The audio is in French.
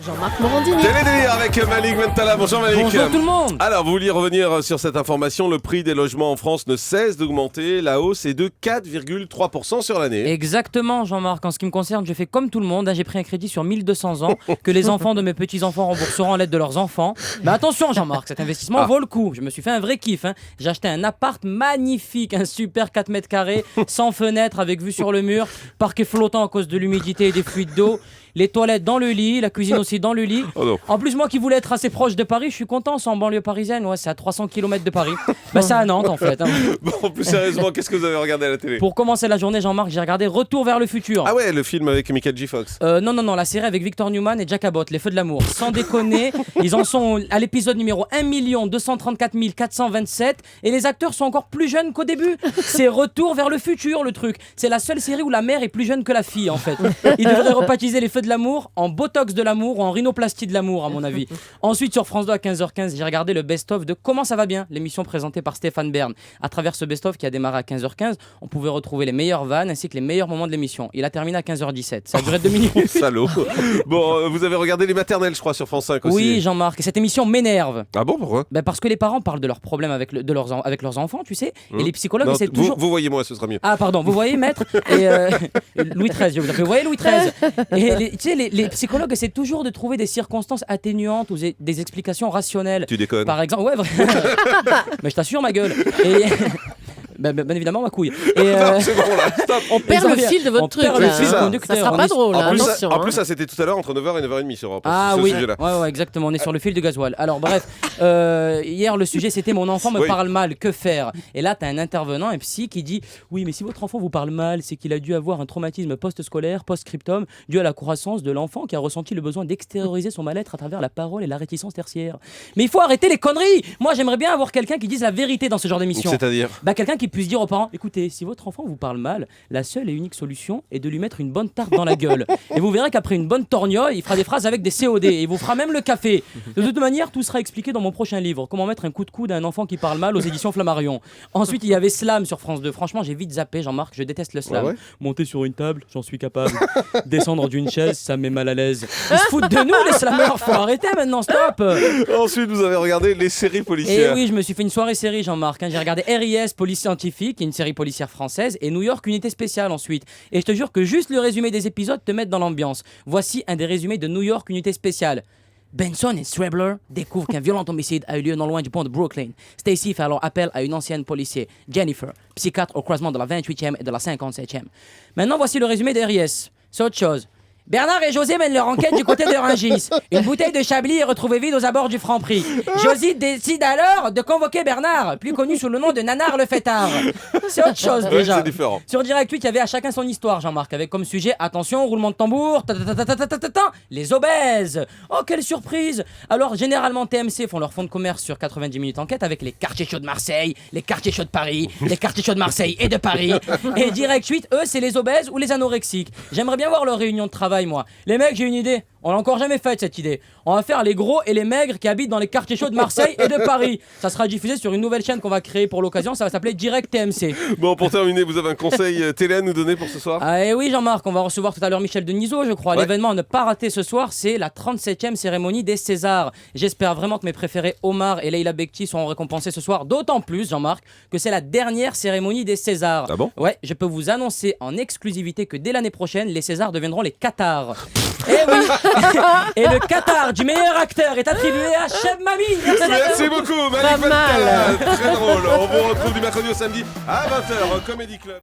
Jean-Marc Morandini. Télédélire avec Malik Bentala. Bonjour Malik. Bonjour tout le monde. Alors, vous vouliez revenir sur cette information. Le prix des logements en France ne cesse d'augmenter. La hausse est de 4,3% sur l'année. Exactement, Jean-Marc. En ce qui me concerne, je fais comme tout le monde. J'ai pris un crédit sur 1200 ans que les enfants de mes petits-enfants rembourseront à l'aide de leurs enfants. Mais attention, Jean-Marc, cet investissement vaut le coup. Je me suis fait un vrai kiff. J'ai acheté un appart magnifique, un super 4 mètres carrés, sans fenêtre, avec vue sur le mur, parquet flottant à cause de l'humidité et des fuites d'eau. Les toilettes dans le lit, la cuisine aussi dans le lit. Oh non. En plus, moi qui voulais être assez proche de Paris, je suis content, c'est en banlieue parisienne. Ouais, c'est à 300 km de Paris. C'est à Nantes en fait. Bon, plus sérieusement, qu'est-ce que vous avez regardé à la télé? Pour commencer la journée, Jean-Marc, j'ai regardé Retour vers le futur. Ah ouais, le film avec Michael J. Fox. Non, la série avec Victor Newman et Jack Abbott, Les Feux de l'amour. Sans déconner, ils en sont à l'épisode numéro 1 234 427 et les acteurs sont encore plus jeunes qu'au début. C'est Retour vers le futur le truc. C'est la seule série où la mère est plus jeune que la fille en fait. Ils devraient rebaptiser Les Feux de l'amour en Botox de l'amour ou en rhinoplastie de l'amour à mon avis. Ensuite sur France 2 à 15h15, j'ai regardé le best-of de Comment ça va bien, l'émission présentée par Stéphane Bern. À travers ce best-of qui a démarré à 15h15, on pouvait retrouver les meilleures vannes ainsi que les meilleurs moments de l'émission. Il a terminé à 15h17. Ça a duré 2 minutes. Salaud. Bon, vous avez regardé Les Maternelles, je crois, sur France 5 aussi. Oui, Jean-Marc, et cette émission m'énerve. Ah bon, pourquoi? Parce que les parents parlent de leurs problèmes avec leurs enfants, tu sais, et les psychologues essaient vous, toujours... vous voyez moi, ce sera mieux. Ah pardon, vous voyez maître et Louis XIII, je vous appelle. Vous voyez Louis XIII. Et tu sais, les psychologues essaient toujours de trouver des circonstances atténuantes ou des explications rationnelles. Tu déconnes. Par exemple, ouais, vraiment. Mais je t'assure ma gueule. Et bien évidemment ma couille. Et Non, c'est bon là, stop. On perd le fil de votre truc. perd le là, fil hein. conducteur. Ça sera pas drôle. En plus, attention, en plus, ça c'était tout à l'heure entre 9h et 9h30 sur Ah ce oui, sujet-là. ouais, exactement, on est sur le fil du gasoil. Alors bref, hier le sujet c'était mon enfant me Oui. parle mal, que faire? Et là t'as un intervenant, un psy qui dit oui mais si votre enfant vous parle mal, c'est qu'il a dû avoir un traumatisme post-scolaire, post-scriptum, dû à la croissance de l'enfant qui a ressenti le besoin d'extérioriser son mal-être à travers la parole et la réticence tertiaire. Mais il faut arrêter les conneries. Moi j'aimerais bien avoir quelqu'un qui dise la vérité dans ce genre d'émission. C'est-à-dire Quelqu'un qui puisse dire aux parents écoutez, si votre enfant vous parle mal, la seule et unique solution est de lui mettre une bonne tarte dans la gueule. Et vous verrez qu'après une bonne torgnole, il fera des phrases avec des COD et il vous fera même le café. De toute manière, tout sera expliqué dans mon prochain livre. Comment mettre un coup de coude à un enfant qui parle mal aux éditions Flammarion. Ensuite, il y avait Slam sur France 2. Franchement, j'ai vite zappé, Jean-Marc, je déteste le slam. Ouais. Monter sur une table, j'en suis capable. Descendre d'une chaise, ça me met mal à l'aise. Ils se foutent de nous, les slammeurs. Faut arrêter maintenant, stop. Ensuite, vous avez regardé les séries Et policières. oui, je me suis fait une soirée série, Jean-Marc. J'ai regardé RIS, Police Scientifique, qui est une série policière française, et New York, Unité Spéciale ensuite. Et je te jure que juste le résumé des épisodes te met dans l'ambiance. Voici un des résumés de New York, Unité Spéciale. Benson et Strebler découvrent qu'un violent homicide a eu lieu non loin du pont de Brooklyn. Stacy fait alors appel à une ancienne policière, Jennifer, psychiatre au croisement de la 28e et de la 57e. Maintenant, voici le résumé des RIS. C'est autre chose. Bernard et José mènent leur enquête du côté de Rungis. Une bouteille de Chablis est retrouvée vide aux abords du Franprix. Josie décide alors de convoquer Bernard, plus connu sous le nom de Nanar le fêtard. C'est autre chose Ouais, déjà. c'est différent. Sur Direct 8, il y avait à chacun son histoire, Jean-Marc, avec comme sujet, attention, roulement de tambour, les obèses. Oh, quelle surprise. Alors, généralement, TMC font leur fonds de commerce sur 90 minutes enquête avec les quartiers chauds de Marseille, les quartiers chauds de Paris, les quartiers chauds de Marseille et de Paris. Et Direct 8, eux, c'est les obèses ou les anorexiques. J'aimerais bien voir leur réunion de travail, moi. Les mecs, j'ai une idée. On l'a encore jamais faite cette idée. On va faire les gros et les maigres qui habitent dans les quartiers chauds de Marseille et de Paris. Ça sera diffusé sur une nouvelle chaîne qu'on va créer pour l'occasion. Ça va s'appeler Direct TMC. Bon, pour terminer, vous avez un conseil télé à nous donner pour ce soir? Ah et oui Jean-Marc, on va recevoir tout à l'heure Michel Denisot, je crois. Ouais. L'événement à ne pas rater ce soir, c'est la 37e cérémonie des Césars. J'espère vraiment que mes préférés Omar et Leila Bekti seront récompensés ce soir. D'autant plus, Jean-Marc, que c'est la dernière cérémonie des Césars. Ah bon? Ouais, je peux vous annoncer en exclusivité que dès l'année prochaine, les Césars deviendront les Qatars. Et oui. Et le Qatar du meilleur acteur est attribué à Cheb Mami. Merci beaucoup, Malik Pas Bentala. mal. Très drôle. On vous retrouve du mercredi au samedi à 20h au Comedy Club.